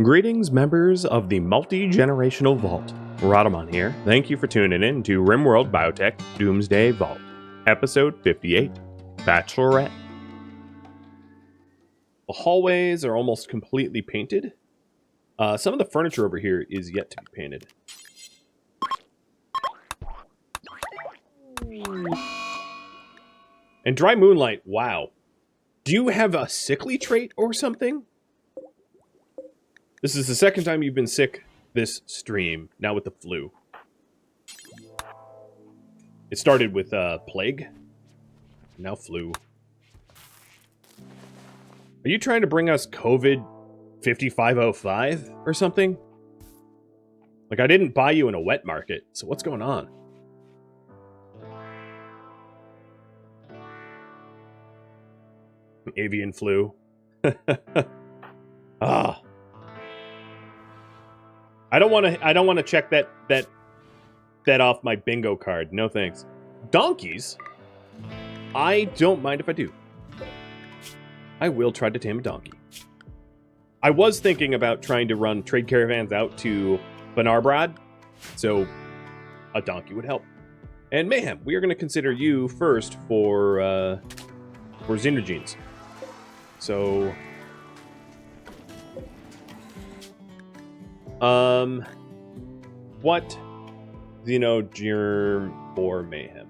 Greetings, members of the multi-generational vault. Rhadamant here. Thank you for tuning in to RimWorld Biotech Doomsday Vault, episode 58, Bachelorette. The hallways are almost completely painted. Some of the furniture over here is yet to be painted. And dry moonlight, wow. Do you have a sickly trait or something? This is the second time you've been sick this stream, now with the flu. It started with plague, now flu. Are you trying to bring us COVID 5505 or something? Like, I didn't buy you in a wet market, so what's going on? Avian flu. Ah. I don't want to check that off my bingo card. No thanks. Donkeys? I don't mind if I do. I will try to tame a donkey. I was thinking about trying to run trade caravans out to Banarbrad, so a donkey would help. And Mayhem, we are going to consider you first for Xenogenes. So what Xenogerm or Mayhem?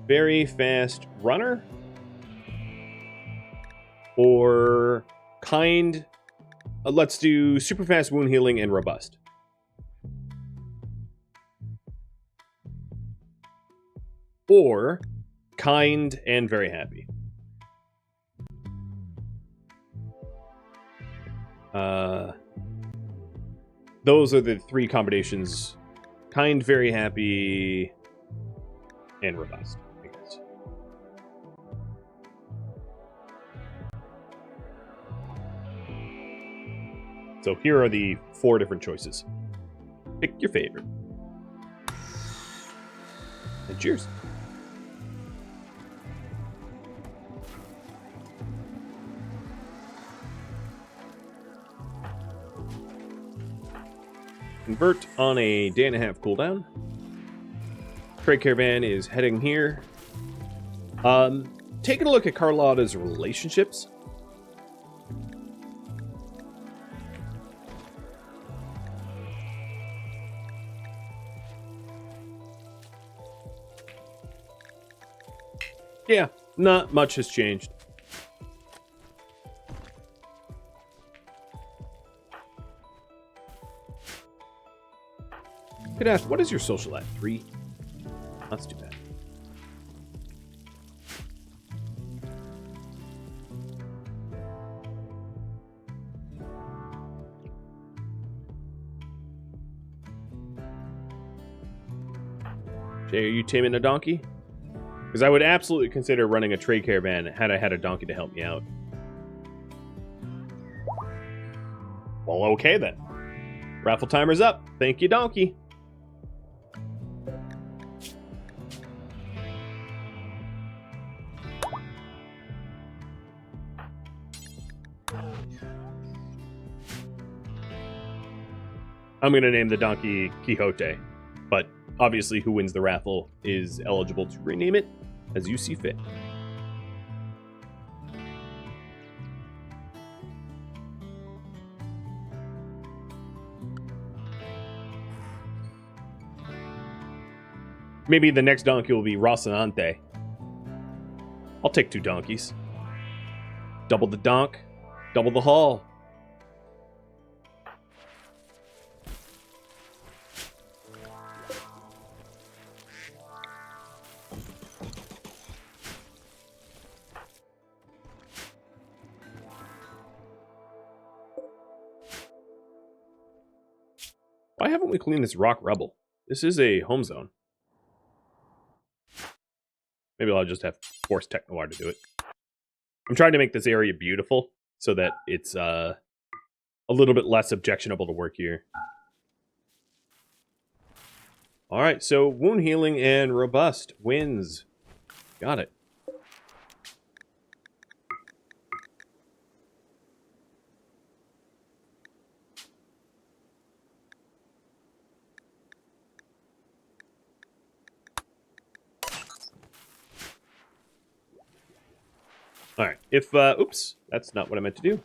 Very fast runner? Or kind? Let's do super fast wound healing and robust. Or kind and very happy. Those are the three combinations. Kind, very happy, and robust, I guess. So here are the 4 different choices. Pick your favorite. And cheers. Convert on a day-and-a-half cooldown. Trade caravan is heading here. Taking a look at Carlotta's relationships. Yeah, not much has changed. Could ask, what is your social at? 3? That's too bad. Jay, are you taming a donkey? Because I would absolutely consider running a trade caravan had I had a donkey to help me out. Well, okay then. Raffle timer's up. Thank you, donkey. I'm going to name the donkey Quixote, but obviously who wins the raffle is eligible to rename it as you see fit. Maybe the next donkey will be Rhadamant. I'll take 2 donkeys. Double the donk, double the haul. Why haven't we cleaned this rock rubble? This is a home zone. Maybe I'll just have force Tech Noir to do it. I'm trying to make this area beautiful so that it's a little bit less objectionable to work here. Alright, so wound healing and robust wins. Got it. All right. If oops, that's not what I meant to do.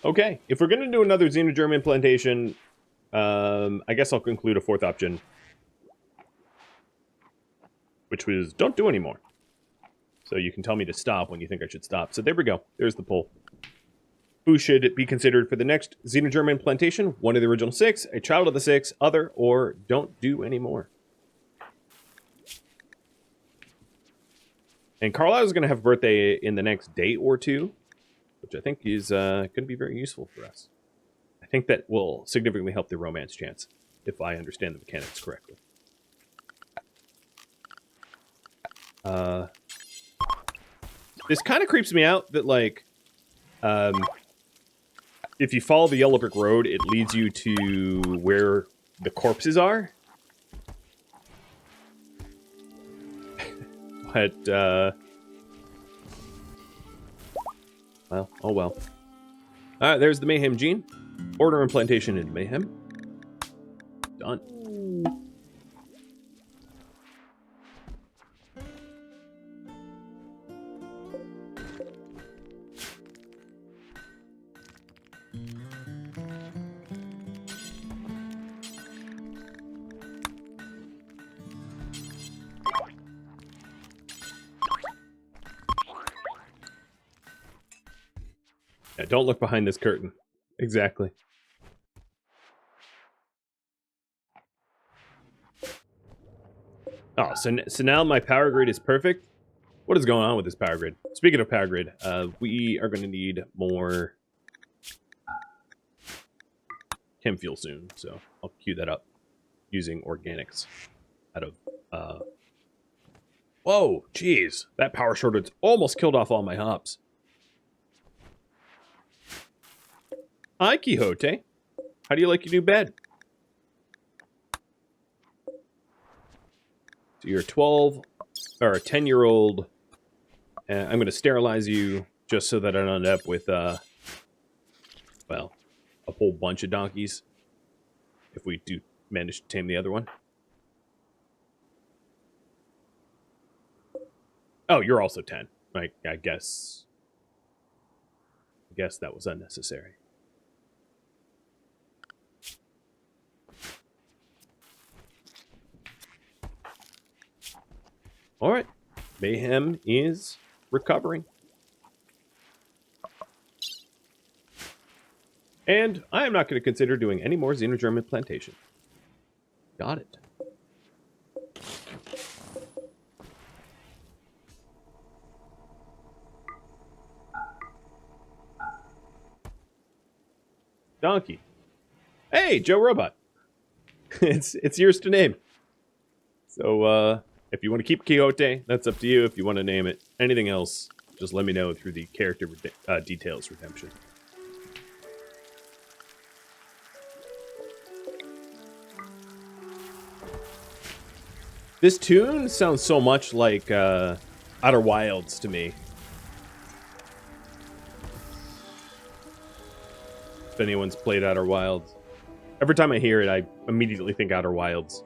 Okay, if we're going to do another xenogerm implantation, I guess I'll conclude a fourth option, which was don't do anymore. So you can tell me to stop when you think I should stop. So there we go. There's the poll. Who should be considered for the next xenogerm implantation? One of the original 6, a child of the 6, other, or don't do anymore. And Carlisle is going to have a birthday in the next day or two, which I think is going to be very useful for us. I think that will significantly help the romance chance, if I understand the mechanics correctly. This kind of creeps me out that, like, if you follow the yellow brick road, it leads you to where the corpses are. But, well, oh well. Alright, there's the Mayhem gene. Order implantation in Mayhem. Done. Yeah, don't look behind this curtain. Exactly. Oh, so now my power grid is perfect? What is going on with this power grid? Speaking of power grid, we are going to need more chem fuel soon, so I'll queue that up using organics out of... Whoa, jeez. That power shortage almost killed off all my hops. Hi, Quixote. How do you like your new bed? So you're a 12 or a 10-year-old. I'm going to sterilize you just so that I don't end up with, well, a whole bunch of donkeys. If we do manage to tame the other one. Oh, you're also 10. Right? I guess that was unnecessary. All right, Mayhem is recovering. And I am not going to consider doing any more xenogerm implantation. Got it. Donkey. Hey, Joe Robot. It's yours to name. So, if you want to keep Quixote, that's up to you. If you want to name it anything else, just let me know through the character details redemption. This tune sounds so much like Outer Wilds to me. If anyone's played Outer Wilds. Every time I hear it, I immediately think Outer Wilds.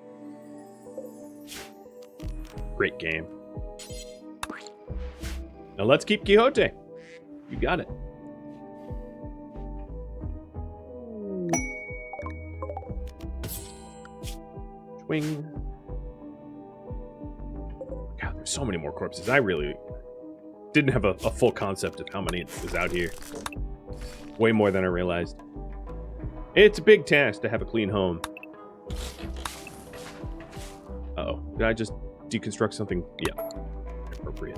Great game. Now let's keep Quixote. You got it. Swing. God, there's so many more corpses. I really didn't have a full concept of how many was out here. Way more than I realized. It's a big task to have a clean home. Uh-oh. Did I just deconstruct something? Yeah. Appropriate.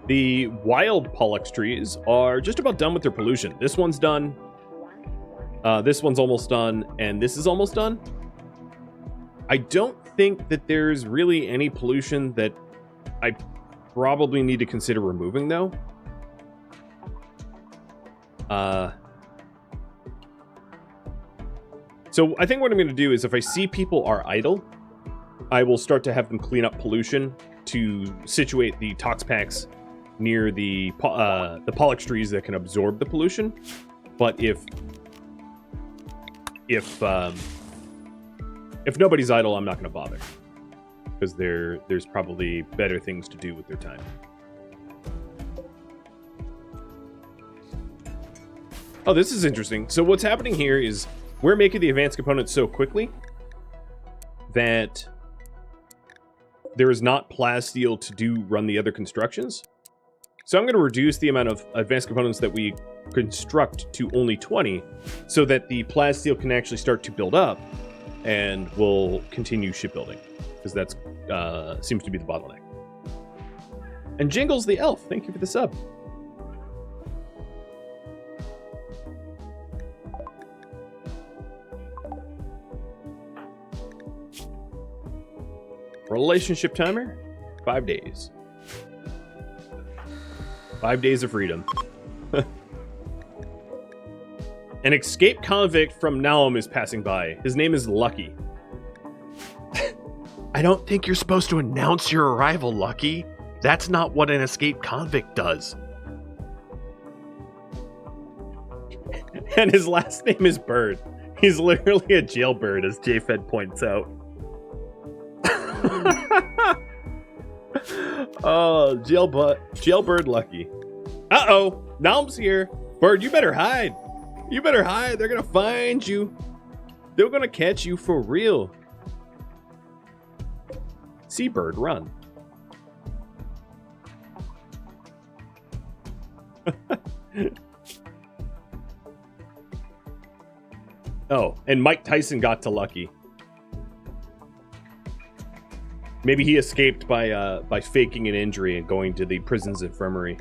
The wild Pollux trees are just about done with their pollution. This one's done. This one's almost done. And this is almost done. I don't think that there's really any pollution that I probably need to consider removing, though. So I think what I'm going to do is if I see people are idle, I will start to have them clean up pollution to situate the tox packs near the pollux trees that can absorb the pollution. But if nobody's idle, I'm not going to bother, because there's probably better things to do with their time. Oh, this is interesting. So what's happening here is we're making the advanced components so quickly that there is not plasteel to run the other constructions. So I'm going to reduce the amount of advanced components that we construct to only 20, so that the plasteel can actually start to build up, and we'll continue shipbuilding, because that's seems to be the bottleneck. And Jingles the Elf, thank you for the sub. Relationship timer, 5 days. 5 days of freedom. An escaped convict from Naum is passing by. His name is Lucky. I don't think you're supposed to announce your arrival, Lucky. That's not what an escaped convict does. And his last name is Bird. He's literally a jailbird, as JFed points out. Oh, jailbird Lucky. Uh-oh, Naum's here. Bird, you better hide. You better hide. They're gonna find you. They're gonna catch you for real. Seabird, run. Oh, and Mike Tyson got to Lucky. Maybe he escaped by faking an injury and going to the prison's infirmary.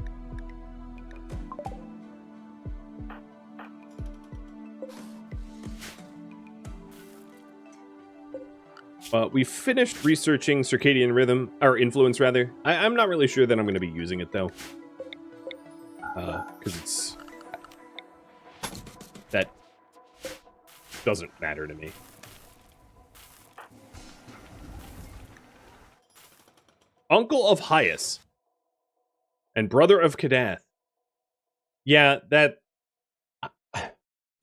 We finished researching circadian rhythm, or influence rather. I'm not really sure that I'm going to be using it though, because that doesn't matter to me. Uncle of Hyas and brother of Kadath. Yeah, that.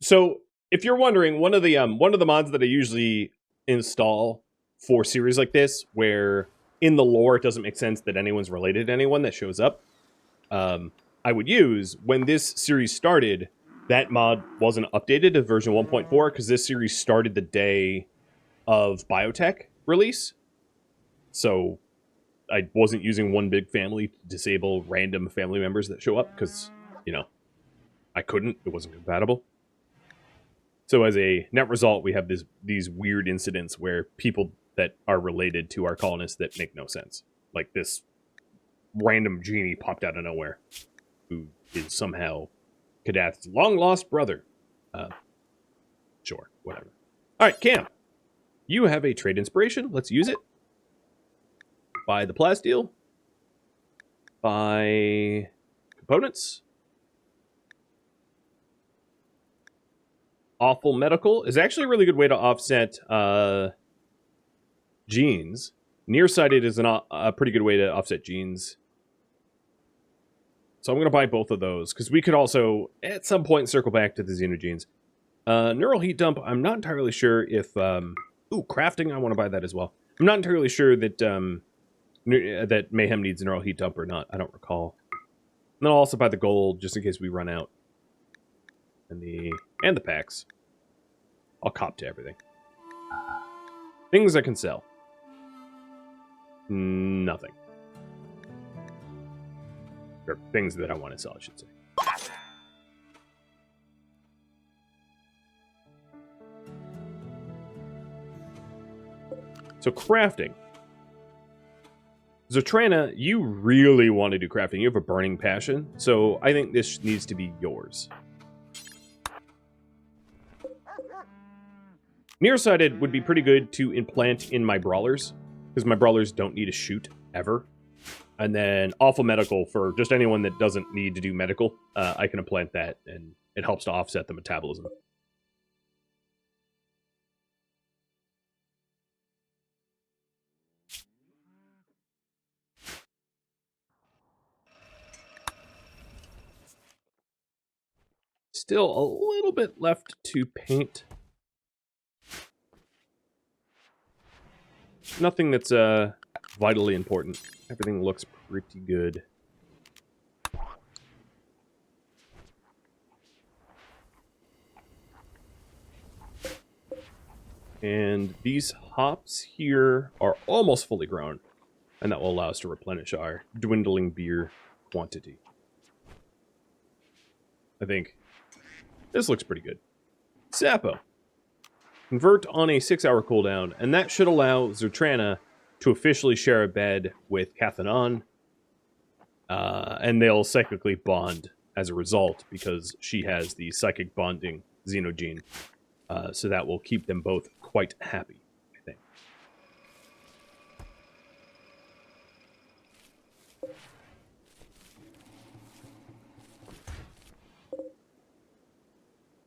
So if you're wondering, one of the mods that I usually install for series like this, where in the lore it doesn't make sense that anyone's related to anyone that shows up, I would use when this series started. That mod wasn't updated to version 1.4 because this series started the day of Biotech release, so I wasn't using one big family to disable random family members that show up because, you know, I couldn't. It wasn't compatible. So as a net result, we have these weird incidents where people that are related to our colonists that make no sense. Like this random genie popped out of nowhere who is somehow Kadath's long-lost brother. Sure, whatever. All right, Cam. You have a trade inspiration. Let's use it. Buy the plasteel. Buy components. Awful medical is actually a really good way to offset genes. Nearsighted is a pretty good way to offset genes. So I'm going to buy both of those, because we could also, at some point, circle back to the xenogenes. Neural heat dump, I'm not entirely sure if... ooh, crafting, I want to buy that as well. I'm not entirely sure that that Mayhem needs neural heat dump or not. I don't recall. And then I'll also buy the gold, just in case we run out. And the packs. I'll cop to everything. Things I can sell. Nothing. Or things that I want to sell, I should say. So crafting. Zotrana, you really want to do crafting. You have a burning passion. So I think this needs to be yours. Nearsighted would be pretty good to implant in my brawlers, because my brawlers don't need to shoot ever. And then awful medical for just anyone that doesn't need to do medical. I can implant that, and it helps to offset the metabolism. still a little bit left to paint. Nothing that's vitally important. Everything looks pretty good. And these hops here are almost fully grown, and that will allow us to replenish our dwindling beer quantity. I think this looks pretty good. Sapo. Convert on a 6-hour cooldown, and that should allow Zertrana to officially share a bed with Cathanon, and they'll psychically bond as a result because she has the psychic bonding xenogene. So that will keep them both quite happy, I think.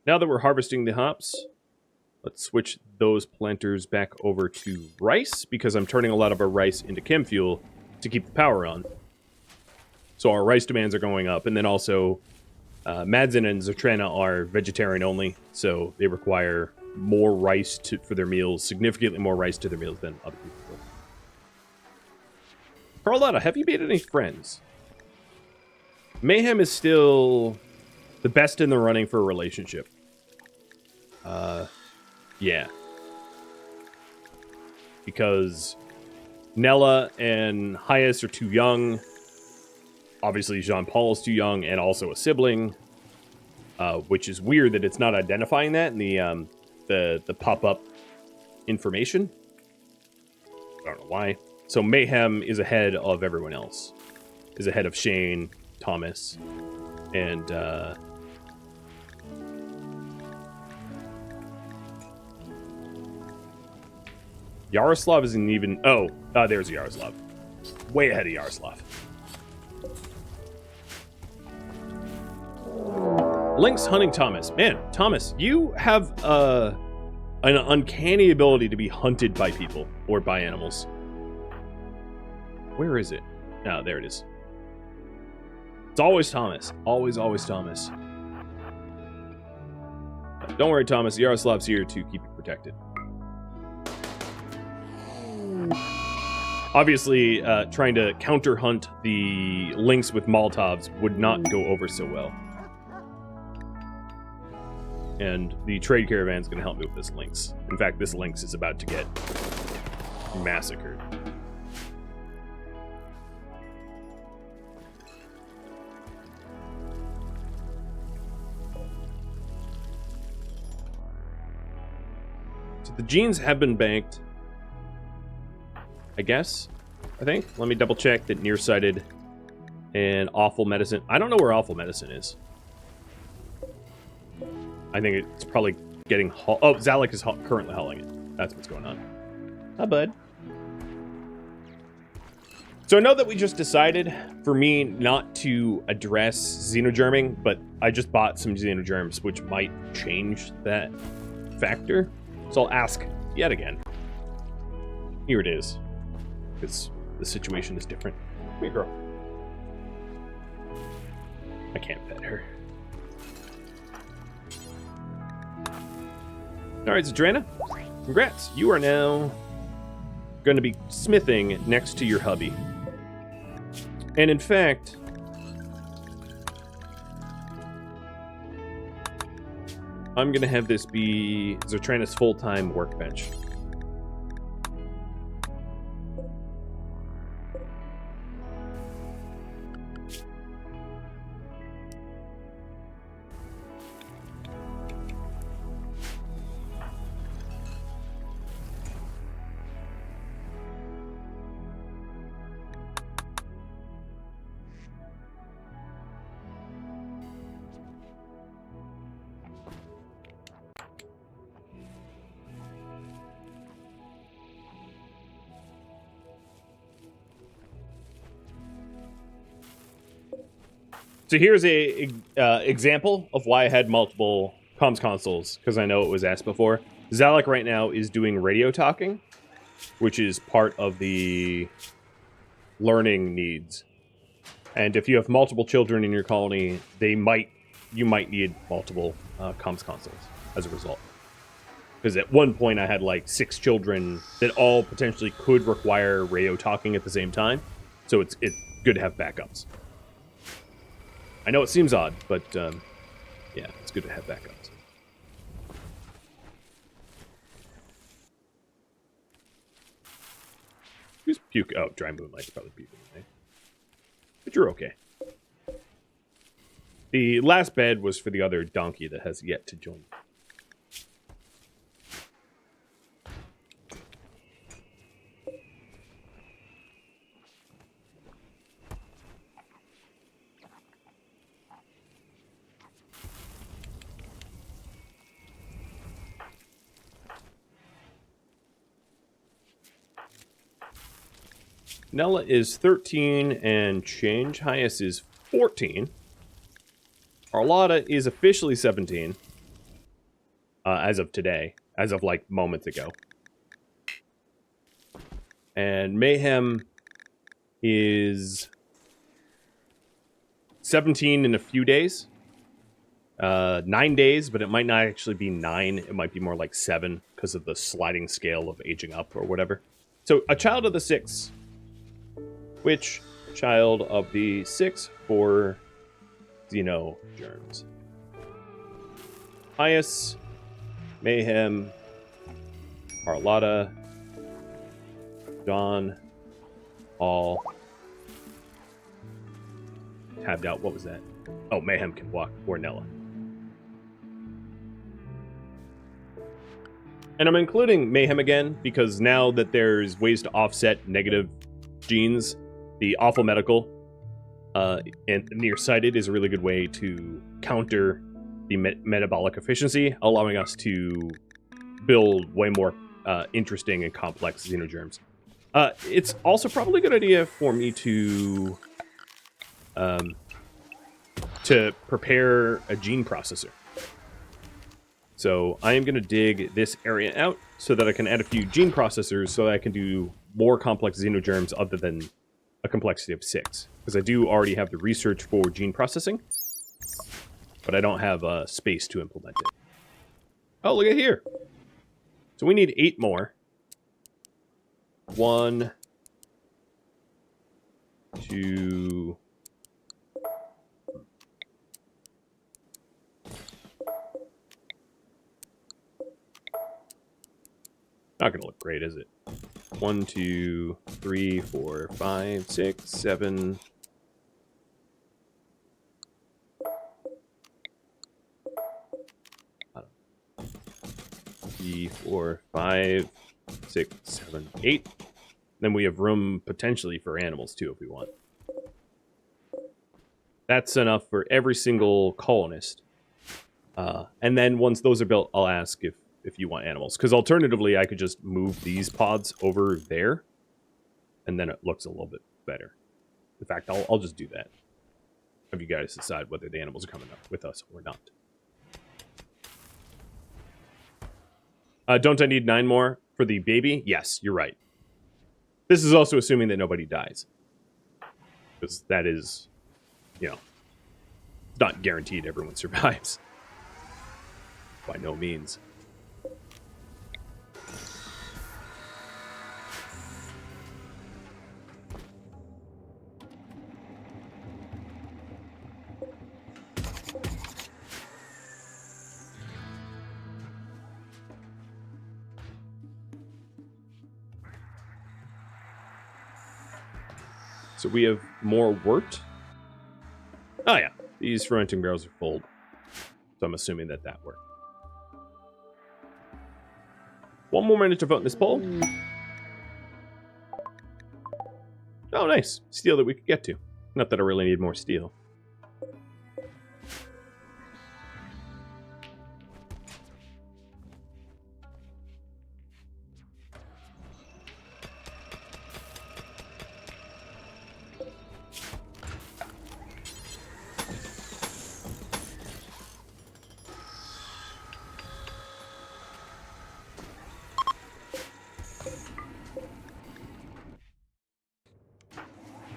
Now that we're harvesting the hops, let's switch those planters back over to rice, because I'm turning a lot of our rice into chem fuel to keep the power on. So our rice demands are going up, and then also Madzin and Zertrana are vegetarian only, so they require more rice for their meals, significantly more rice to their meals than other people do. Carlotta, have you made any friends? Mayhem is still the best in the running for a relationship. Yeah. Because Nella and Hyas are too young. Obviously, Jean-Paul is too young, and also a sibling. Which is weird that it's not identifying that in the pop-up information. I don't know why. So Mayhem is ahead of everyone else. Is ahead of Shane, Thomas, and Yaroslav isn't even... Oh, there's Yaroslav. Way ahead of Yaroslav. Lynx hunting Thomas. Man, Thomas, you have an uncanny ability to be hunted by people or by animals. Where is it? Oh, there it is. It's always Thomas. Always, always Thomas. Don't worry, Thomas. Yaroslav's here to keep you protected. Obviously, trying to counter hunt the lynx with Molotovs would not go over so well. And the trade caravan is going to help me with this lynx. In fact, this lynx is about to get massacred. So the genes have been banked. I guess. I think. Let me double check that nearsighted and awful medicine. I don't know where awful medicine is. I think it's probably getting... Oh, Zalek is currently hauling it. That's what's going on. Hi, bud. So I know that we just decided for me not to address xenogerming, but I just bought some xenogerms, which might change that factor. So I'll ask yet again. Here it is. Because the situation is different. Come here, girl. I can't pet her. Alright, Zertrana. Congrats. You are now going to be smithing next to your hubby. And in fact, I'm going to have this be Zertrana's full-time workbench. So here's a example of why I had multiple comms consoles, because I know it was asked before. Zalek right now is doing radio talking, which is part of the learning needs. And if you have multiple children in your colony, they might you might need multiple comms consoles as a result. Because at one point I had like 6 children that all potentially could require radio talking at the same time. So it's good to have backups. I know it seems odd, but yeah, it's good to have backups. Who's puke? Oh, dry moonlight's probably puking, right? But you're okay. The last bed was for the other donkey that has yet to join. Nella is 13 and change. Highest is 14. Arlotta is officially 17. As of today. As of like moments ago. And Mayhem is 17 in a few days. 9 days, but it might not actually be 9. It might be more like 7 because of the sliding scale of aging up or whatever. So a child of the 6. Which child of the 6 for xenogerms? Pius, Mayhem, Carlotta, Dawn, all tabbed out. What was that? Oh, Mayhem can walk, or Nella. And I'm including Mayhem again because now that there's ways to offset negative genes, the awful medical and nearsighted is a really good way to counter the metabolic efficiency, allowing us to build way more interesting and complex xenogerms. It's also probably a good idea for me to prepare a gene processor. So I am going to dig this area out so that I can add a few gene processors so that I can do more complex xenogerms other than a complexity of 6. Because I do already have the research for gene processing, but I don't have space to implement it. Oh, look at here. So we need 8 more. 1, 2... Not gonna look great, is it? 1, 2, 3, 4, 5, 6, 7. Three, 4, 5, 6, 7, 8. Then we have room potentially for animals too if we want. That's enough for every single colonist. And then once those are built, I'll ask if you want animals. Because alternatively, I could just move these pods over there. And then it looks a little bit better. In fact, I'll just do that. Have you guys decide whether the animals are coming up with us or not. Don't I need 9 more for the baby? Yes, you're right. This is also assuming that nobody dies. Because that is, it's not guaranteed everyone survives. By no means. So we have more wort. Oh yeah, these fermenting barrels are full. So I'm assuming that worked. 1 more minute to vote in this poll. Oh, nice. Steel that we could get to. Not that I really need more steel.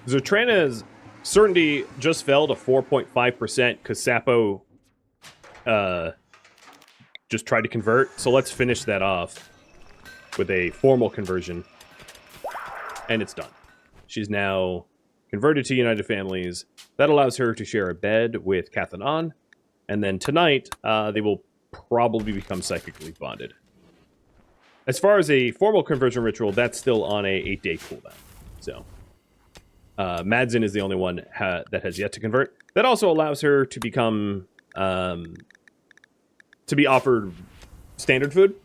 Zatrana's certainty just fell to 4.5% because Sapo just tried to convert. So let's finish that off with a formal conversion. And it's done. She's now converted to United Families. That allows her to share a bed with Kath and An. And then tonight, they will probably become psychically bonded. As far as a formal conversion ritual, that's still on a 8-day cooldown. So, Madzin is the only one that has yet to convert. That also allows her to become, to be offered standard food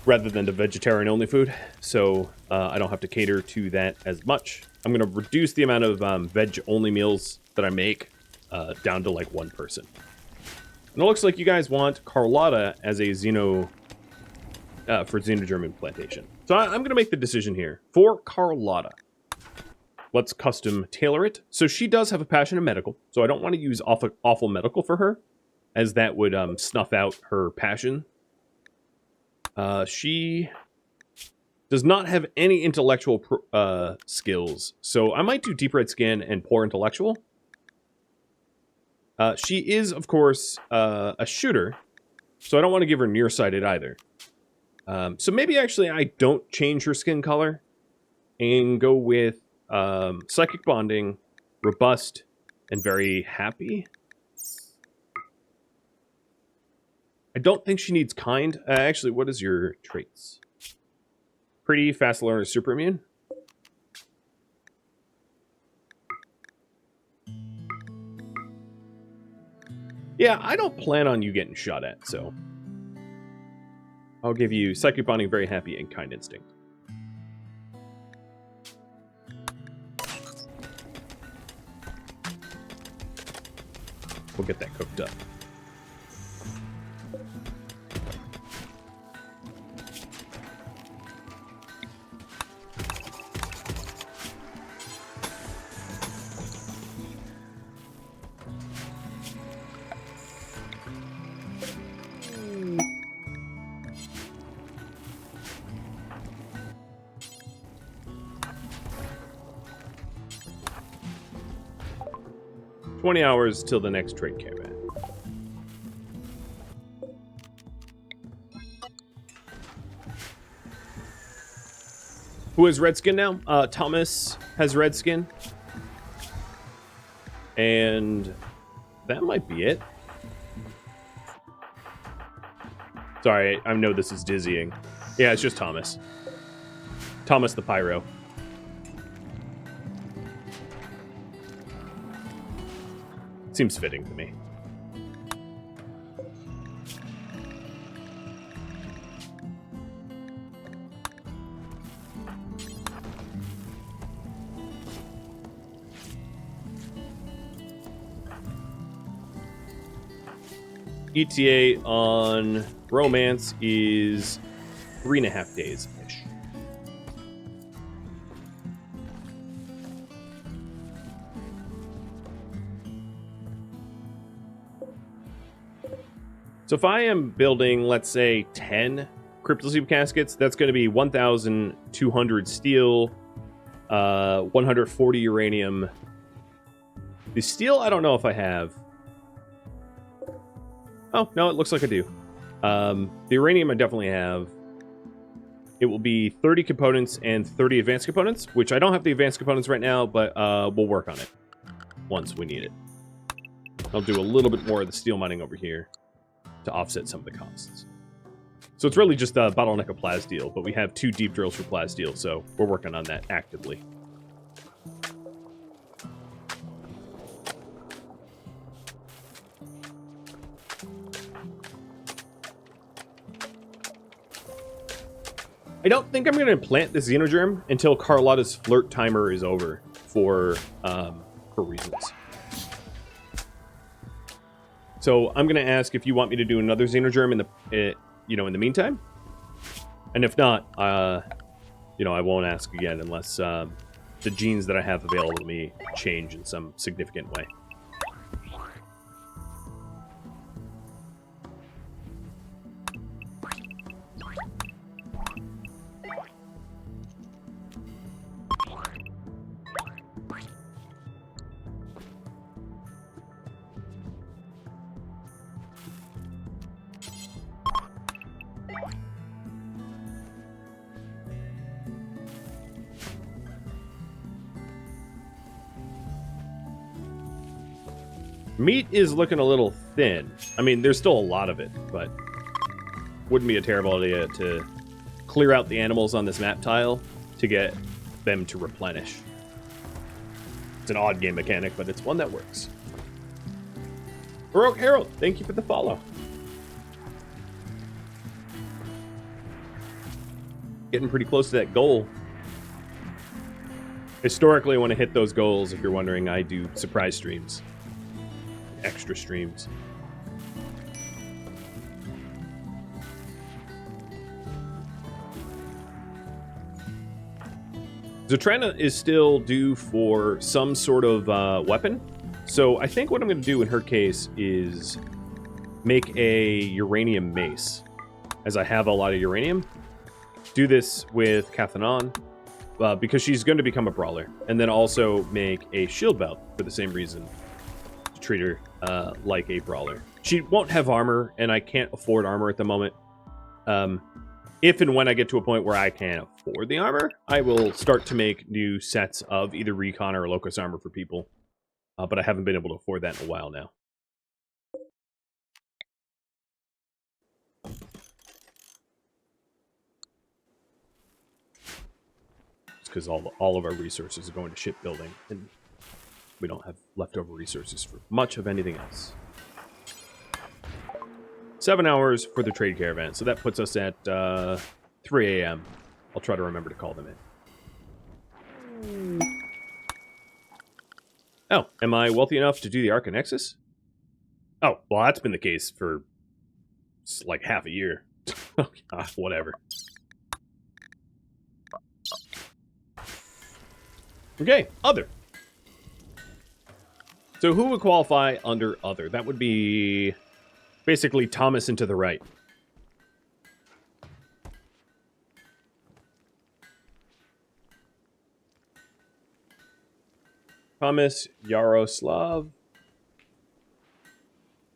rather than the vegetarian-only food. So, I don't have to cater to that as much. I'm going to reduce the amount of veg-only meals that I make down to like one person. And it looks like you guys want Carlotta as a Xeno, for Xenogerm implantation. So I'm going to make the decision here. For Carlotta, let's custom tailor it. So she does have a passion in medical, so I don't want to use awful medical for her, as that would snuff out her passion. She does not have any intellectual skills, so I might do deep red skin and poor intellectual. She is, of course, a shooter, so I don't want to give her nearsighted either. So maybe actually I don't change her skin color and go with psychic bonding, robust, and very happy. I don't think she needs kind. Actually, what is your traits? Pretty, fast learner, super immune. Yeah, I don't plan on you getting shot at, so I'll give you psychic bonding, very happy, and kind instinct. We'll get that cooked up. $20 till the next trade caravan. Who has red skin now? Thomas has red skin. And that might be it. Sorry, I know this is dizzying. Yeah, it's just Thomas. Thomas the Pyro. Seems fitting to me. ETA on romance is 3.5 days-ish. So if I am building, let's say, 10 cryptosleep caskets, that's going to be 1,200 steel, 140 uranium. The steel, I don't know if I have. Oh, no, it looks like I do. The uranium I definitely have. It will be 30 components and 30 advanced components, which I don't have the advanced components right now, but we'll work on it once we need it. I'll do a little bit more of the steel mining over here to offset some of the costs. So it's really just a bottleneck of plasteel, but we have 2 deep drills for plasteel, so we're working on that actively. I don't think I'm going to implant the Xenogerm until Carlotta's flirt timer is over for reasons. So I'm going to ask if you want me to do another Xenogerm in the meantime. And if not, I won't ask again unless the genes that I have available to me change in some significant way. Meat is looking a little thin. I mean, there's still a lot of it, but wouldn't be a terrible idea to clear out the animals on this map tile to get them to replenish. It's an odd game mechanic, but it's one that works. Baroque Harold, thank you for the follow. Getting pretty close to that goal. Historically, I want to hit those goals. If you're wondering, I do surprise streams. Extra streams. Zatrana is still due for some sort of weapon. So I think what I'm going to do in her case is make a uranium mace, as I have a lot of uranium. Do this with Cathanon, because she's going to become a brawler. And then also make a shield belt for the same reason. To treat her like a brawler. She won't have armor, and I can't afford armor at the moment. If and when I get to a point where I can afford the armor, I will start to make new sets of either recon or locus armor for people. But I haven't been able to afford that in a while now. It's because all of our resources are going to shipbuilding, and we don't have leftover resources for much of anything else. 7 hours for the trade caravan, so that puts us at 3 a.m. I'll try to remember to call them in. Oh, am I wealthy enough to do the Arcanexus? Oh, well, that's been the case for like half a year. Whatever. Okay, other. So who would qualify under other? That would be basically Thomas and to the right. Thomas Yaroslav.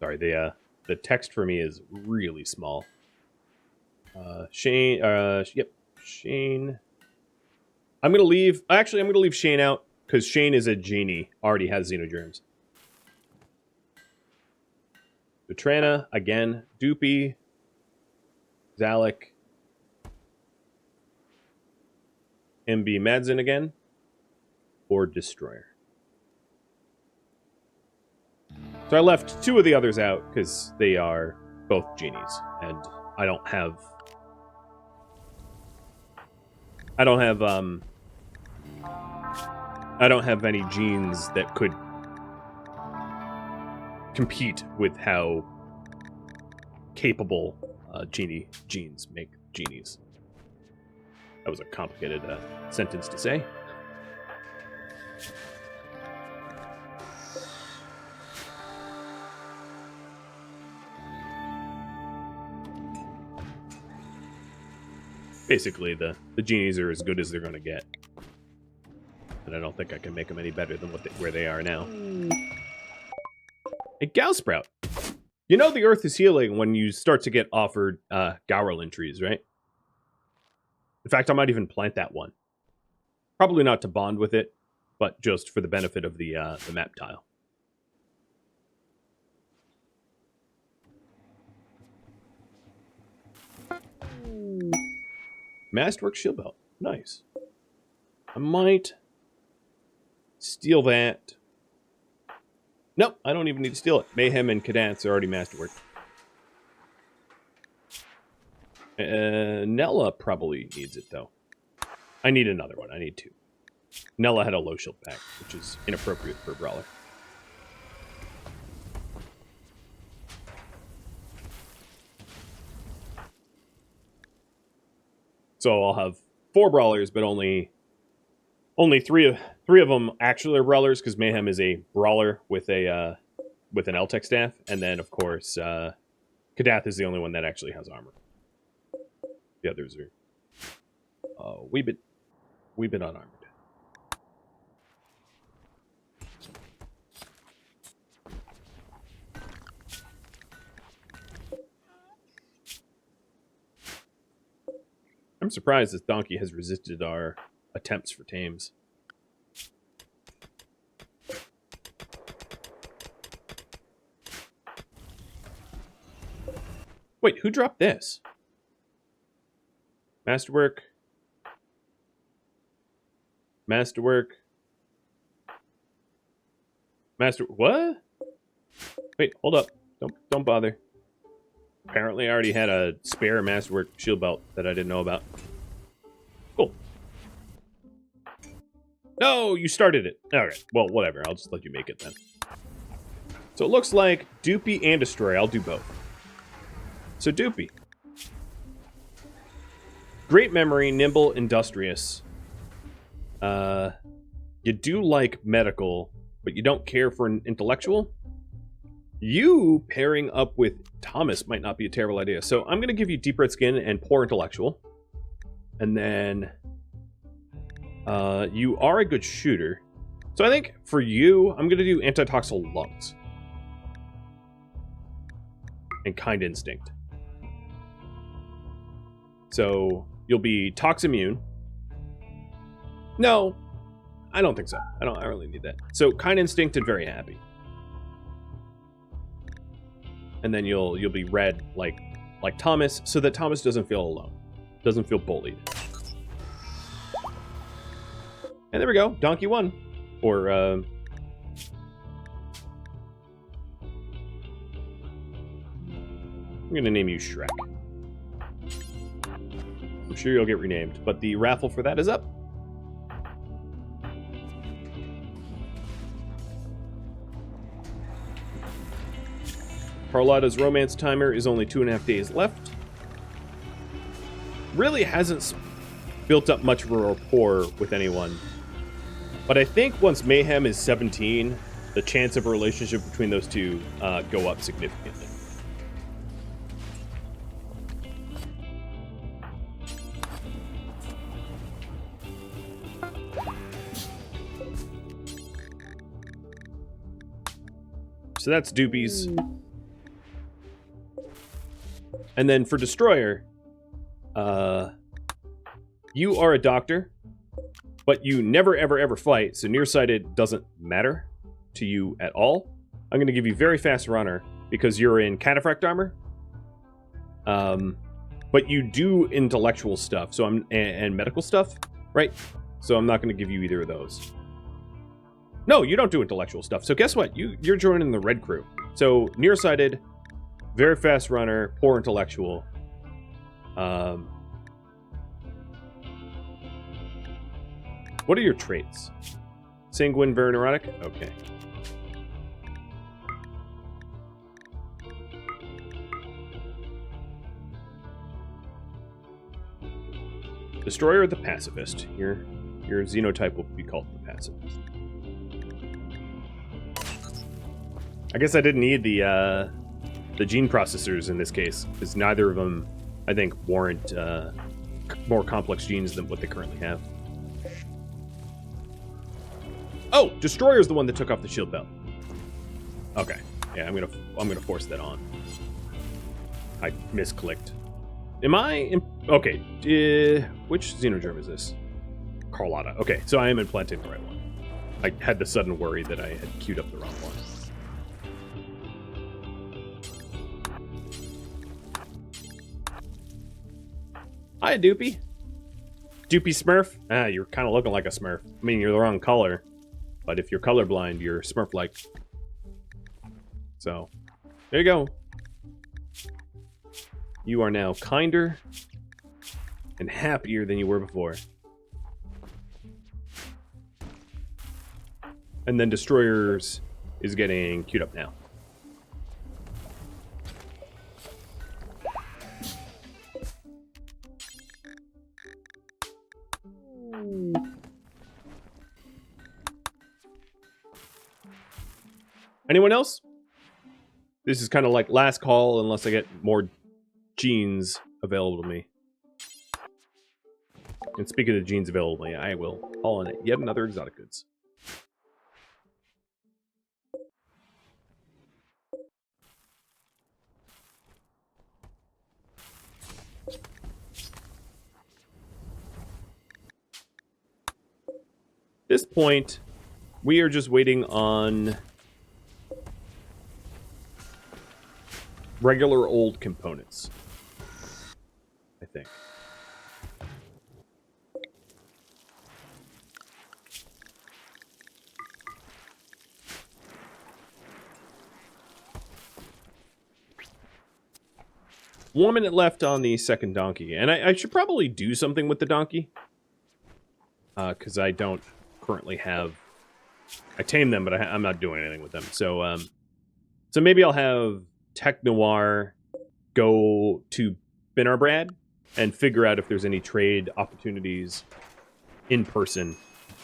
Sorry, the text for me is really small. Shane, yep, Shane. I'm gonna leave Shane out because Shane is a genie, already has xenogerms. Zatrana, again, Doopy, Zalek, MB Madsen again, or Destroyer. So I left 2 of the others out because they are both genies, and I don't have any genes that could compete with how capable genes make genies. That was a complicated sentence to say. Basically, the genies are as good as they're going to get. And I don't think I can make them any better than where they are now. A Gowsprout. You know the earth is healing when you start to get offered Gaurlin trees, right? In fact, I might even plant that one. Probably not to bond with it, but just for the benefit of the map tile. Masterwork shield belt. Nice. I might steal that. Nope, I don't even need to steal it. Mayhem and Cadence are already masterwork. Nella probably needs it, though. I need another one. I need 2. Nella had a low shield pack, which is inappropriate for a brawler. So I'll have 4 brawlers, but only 3 of them actually are brawlers, because Mayhem is a brawler with an L-Tech staff, and then of course Kadath is the only one that actually has armor. The others are a wee bit unarmored. I'm surprised this donkey has resisted our attempts for tames. Wait, who dropped this? Masterwork. Masterwork. What? Wait, hold up. Don't bother. Apparently I already had a spare Masterwork shield belt that I didn't know about. Cool. No, you started it. Alright, well, whatever. I'll just let you make it then. So it looks like Doopy and Destroy. I'll do both. So Doopy. Great memory, nimble, industrious. You do like medical, but you don't care for an intellectual. You pairing up with Thomas might not be a terrible idea. So I'm going to give you deep red skin and poor intellectual. And then you are a good shooter. So I think for you, I'm going to do antitoxal lungs. And kind instinct. So you'll be tox immune. No, I don't think so. I don't really need that. So kind instinct and very happy. And then you'll be red like Thomas, so that Thomas doesn't feel alone. Doesn't feel bullied. And there we go. Donkey won. Or I'm gonna name you Shrek. I'm sure you'll get renamed, but the raffle for that is up. Carlotta's romance timer is only 2.5 days left. Really hasn't built up much of a rapport with anyone. But I think once Mayhem is 17, the chance of a relationship between those two go up significantly. So that's Doopy's. And then for Destroyer, you are a doctor, but you never, ever, ever fight, so nearsighted doesn't matter to you at all. I'm going to give you very fast runner, because you're in cataphract armor. But you do intellectual stuff, so and medical stuff, right? So I'm not going to give you either of those. No, you don't do intellectual stuff. So guess what? You're joining the red crew. So nearsighted, very fast runner, poor intellectual. What are your traits? Sanguine, very neurotic? Okay. Destroyer, the pacifist. Your xenotype will be called the pacifist. I guess I didn't need the gene processors in this case, because neither of them, I think, warrant more complex genes than what they currently have. Oh, Destroyer's the one that took off the shield belt. Okay, yeah, I'm gonna force that on. I misclicked. Am I? Okay, which xenogerm is this? Carlotta. Okay, so I am implanting the right one. I had the sudden worry that I had queued up the wrong one. Hi, Doopy. Doopy Smurf? Ah, you're kind of looking like a Smurf. I mean, you're the wrong color. But if you're colorblind, you're Smurf-like. So, there you go. You are now kinder and happier than you were before. And then Destroyers is getting queued up now. Anyone else? This is kind of like last call unless I get more genes available to me. And speaking of genes available to me, I will call on it yet another exotic goods. At this point, we are just waiting on regular old components, I think. One minute left on the second donkey, and I should probably do something with the donkey, because I don't currently have. I tamed them, but I'm not doing anything with them. So, so maybe I'll have Tech Noir go to Brad and figure out if there's any trade opportunities in person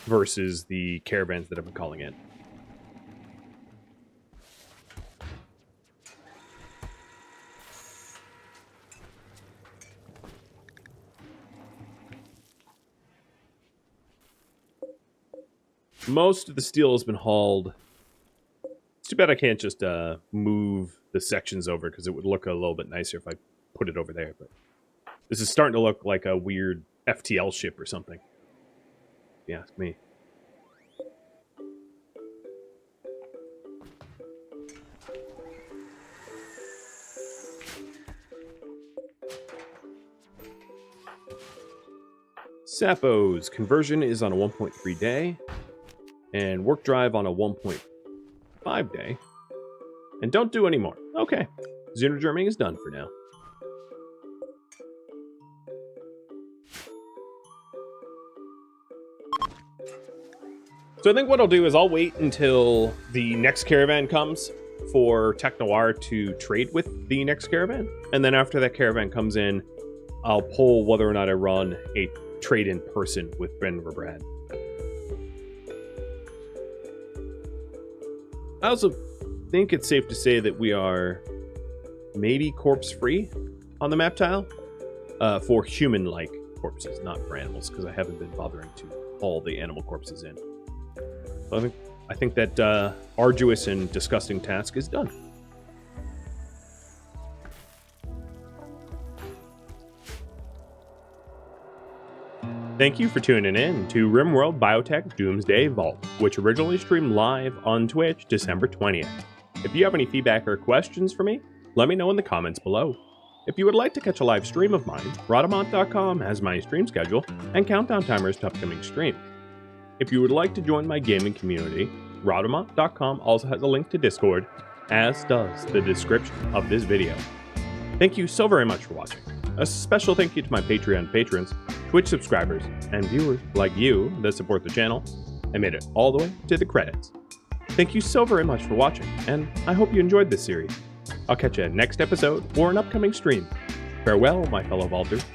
versus the caravans that have been calling in. Most of the steel has been hauled. It's too bad I can't just move the sections over, because it would look a little bit nicer if I put it over there. But this is starting to look like a weird FTL ship or something, if you ask me. Sappos conversion is on a 1.3 day. And work drive on a 1.5 day. And don't do any more. Okay. Xenogerming is done for now. So I think what I'll do is I'll wait until the next caravan comes for Tech Noir to trade with the next caravan. And then after that caravan comes in, I'll pull whether or not I run a trade in person with Brad. I also think it's safe to say that we are maybe corpse-free on the map tile for human-like corpses, not for animals, because I haven't been bothering to haul the animal corpses in. So I think that arduous and disgusting task is done. Thank you for tuning in to RimWorld Biotech Doomsday Vault, which originally streamed live on Twitch December 20th. If you have any feedback or questions for me, let me know in the comments below. If you would like to catch a live stream of mine, Rhadamant.com has my stream schedule and countdown timers to upcoming streams. If you would like to join my gaming community, Rhadamant.com also has a link to Discord, as does the description of this video. Thank you so very much for watching. A special thank you to my Patreon patrons, Twitch subscribers, and viewers like you that support the channel and made it all the way to the credits. Thank you so very much for watching, and I hope you enjoyed this series. I'll catch you next episode or an upcoming stream. Farewell, my fellow vaulters.